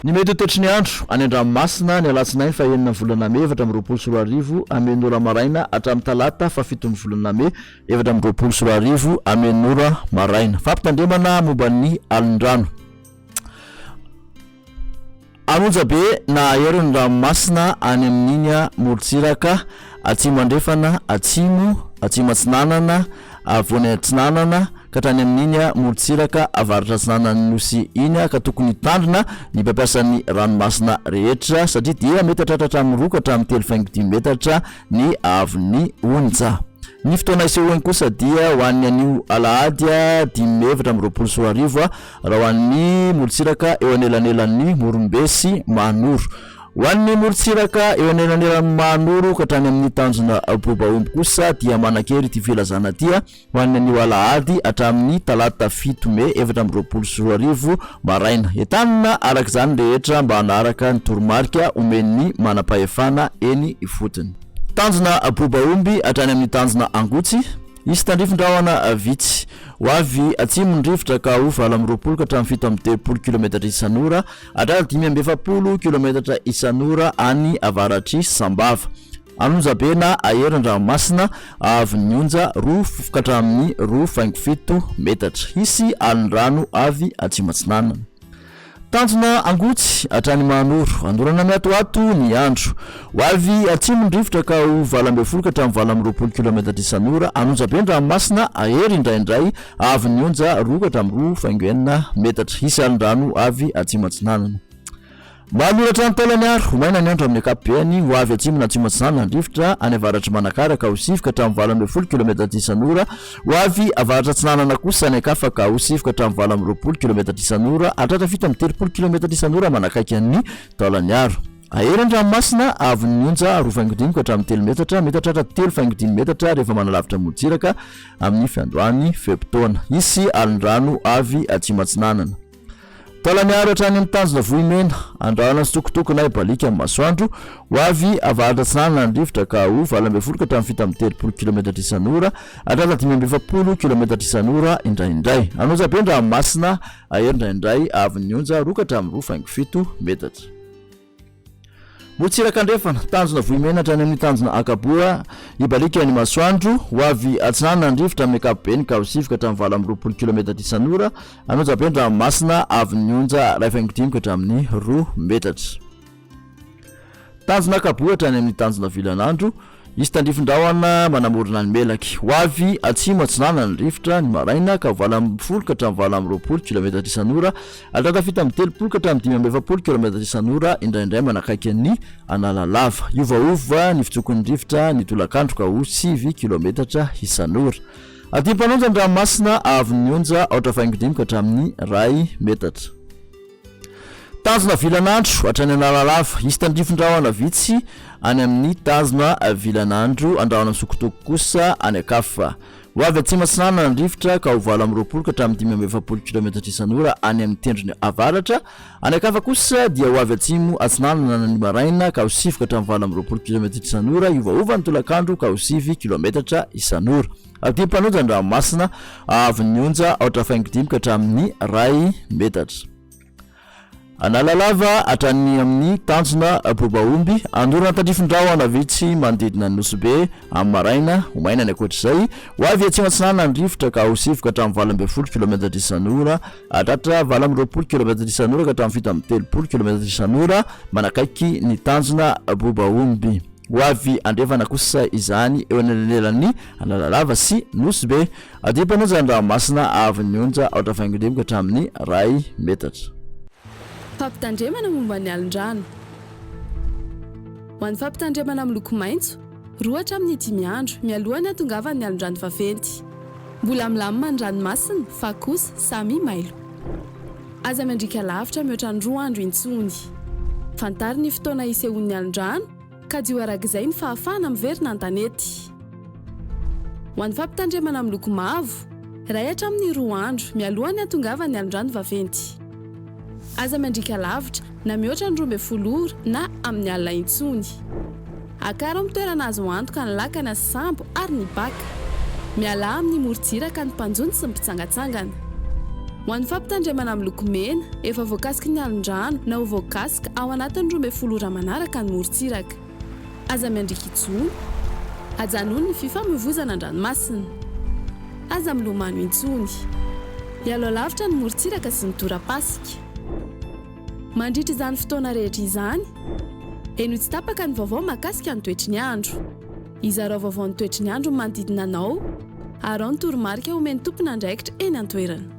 Ny mety toetry ny andro any an-dranomasina ny alatsinainy fa enina volana May 2024 amen'ora maraina hatramin'ny talata fa 7 volana May 2024 amen'ora maraina. Fampitandremana momban'ny alin-drano. Amonja be na aheriny ranomasina any amin'iny morontsiraka atsimo andrefana atsimo atsinanana avoany atsinanana ka tany amin'iny morontsiraka avaratra atsinanany nosy iny ka tokony tandrina ny mpampiasan'ny ranomasina rehetra satria dia mety hatratra amin'ny 2 ka hatramin'ny 3.5 metatra ny avony onja. Ny fotoana isehoany kosa dia ho an'ny anio alahady 2024 raha ho an'ny morontsiraka eo anelanelan'ny morombe sy manoro. Ho an'ny morontsiraka eo anelanelan'ny manoro ka hatrany amin'ny tanjona bobaomby kosa dia manakery ity filazana tia ho an'ny anio alahady hatramin'ny talata 7 May 2024 maraina. Entanina araka izany rehetra mba hanaraka ny toromarika omen'ny manam-pahefana eny ifotony. Tanjona bobaomby hatrany amin'ny tanjona angotsy isy tandrifin-drahona vitsy ho avy atsimo ny rivotra ka ho 20 ka hatramin'ny 7.30 km isan'ora hatramin'ny 5.70 km isan'ora any avaratry Sambava. Anonja be na aherin-dranomasina avy ny onja 2 ka hatramin'ny 2.7 metatra isy alin-drano avy atsimo atsinanana. Tanjona angotsy hatrany manoro andorana miatoato ny andro ho avy atsimo ny rivotra ka ho 20 ka hatramin'ny 20 km isan'ora anonja be ny ranomasina ahery indraindray avy ny onja 2 ka hatramin'ny 2.9 metatra isy alin-drano avy atsimo atsinanana. Manoratra ny taolany aro maina ny andro amin'ny ankapobeny ho avy atsimo na atsimo atsinanana ny rivotra any avaratry Manakaraka ho 7 ka hatramin'ny 20 km isan'ora ho avy avaratra atsinanana kosa ny akafa ka ho 7 ka hatramin'ny 20 km isan'ora hatratra 7.30 km isan'ora manakaiky an'ny taolany aro. Ahery an-dranomasina avy ny onja 2.5 ka hatramin'ny 3 metatra mety hatratra 3.5 metatra rehefa manalavitra morontsiraka amin'ny fiandroany feptaona isy alin-drano avy atsimo atsinanana. Taolany aro hatrany amin'ny tanjona vohimena andrahona sy tokotokona balika amin'ny masoandro ho avy avaratra atsinanana ny rivotra ka ho 20 ka hatramin'ny 7.30 km isan'ora hatratra 5.70 km isan'ora indraindray. Anonja be ny ranomasina ahery indraindray avy ny onja 2 ka hatramin'ny 2.7 metatra. Morontsiraka andrefana tanjona vohimena hatrany amin'ny tanjona akaboa ibalika ny masoandro ho avy atsinanana ny rivotra amin'ny ankapobeny ka ho 7 ka hatramin'ny 20 km isan'ora anonja be ny ranomasina avy ny onja 2.5 ka hatramin'ny 2 metatra. Tanjona akaboa hatrany amin'ny tanjona vilan'andro isy tandrifin-drahona manamorona ny melaky ho avy atsimo atsinanana ny rivotra ny maraina ka 20 ka hatramin'ny 20 km isan'ora hatratra 7.30 ka hatramin'ny 5.70 km isan'ora indraindray manakaiky ny analalava iovaova ny fitsokon'ny rivotra ny tolakandro ka ho 7 km isan'ora. Aty mpanonja ny ranomasina avy ny onja 8.5 ka hatramin'ny 2 metatra. Tanjona vilan'andro hatrany analalava isy tandrifin-drahona vitsy any amin'ny tanjona vilan'andro andrahona misokotoko kosa any akafa ho avy atsimo atsinanana ny rivotra ka ho 20 ka hatramin'ny 5.70 km isan'ora any amin'ny tendrony avaratra any akafa kosa dia ho avy atsimo atsinanana ny maraina ka ho 7 ka hatramin'ny 20 km isan'ora iovaova ny tolakandro ka ho 7 km isan'ora. Aty mpanonja ny ranomasina avy ny onja 8.5 ka hatramin'ny 2 metatra. Analalava hatrany amin'ny tanjona bobaomby andorana tandrifin-drahona vitsy manodidina ny Nosy amin'ny maraina ho maina ny ankoatr'izay ho avy atsimo atsinanana ny rivotra ka ho 7 ka hatramin'ny 20 km isan'ora hatratra 20 km isan'ora ka hatramin'ny 7.30 km isan'ora manakaiky ny tanjona bobaomby ho avy andrefana kosa izany eo anelanelan'ny analalava sy Nosy. Aty mpanonja ny ranomasina avy ny onja 8.5 ka hatramin'ny 2 metatra. Fampitandremana momba ny alin-drano. Ho an'ny fampitandremana amin'ny loko maitso 2 hatramin'ny 10 andro mialohan'ny hatongavan'ny alin-drano vaventy. Mbola milamina ny ranomasina fa kosa samy mailo. Aza mandrika lavitra mihoatra ny 2 andro intsony. Fantary ny fotoana isehoan'ny alin-drano ka dio arak'izay ny fahafahana miverina an-tanety. Ho an'ny fampitandremana amin'ny loko mavo 2 hatramin'ny 2 andro mialohan'ny hatongavan'ny alin-drano vaventy. Aza mandrika lavitra na mihoatra ny 12 ora na amin'ny alina intsony. Akara amin'ny toerana azo antoka ny lakana sy sambo ary ny baka. Miala amin'ny morontsiraka ny mpanjony sy ny mpitsangatsangana. Ho Ho an'ny fampitandremana amin'ny loko mena, efa voakasika ny alin-drano na ho voakasika ao anatin'ny 12 ora manaraka ny morontsiraka. Aza miandriaka itsony, ajanony ny fifamoivoizana an-dranomasina. Aza milomano intsony. Hialo lavitra ny morontsiraka sy ny tora-pasika. Mandritra izany fotoana rehetra izany, eno tsy tapaka ny vaovao mahakasika ny toetry ny andro. Izarao vaovao ny toetry ny andro manodidina anao, ary ao ny toromarika omeny tompona andraikitra eny an-toerana.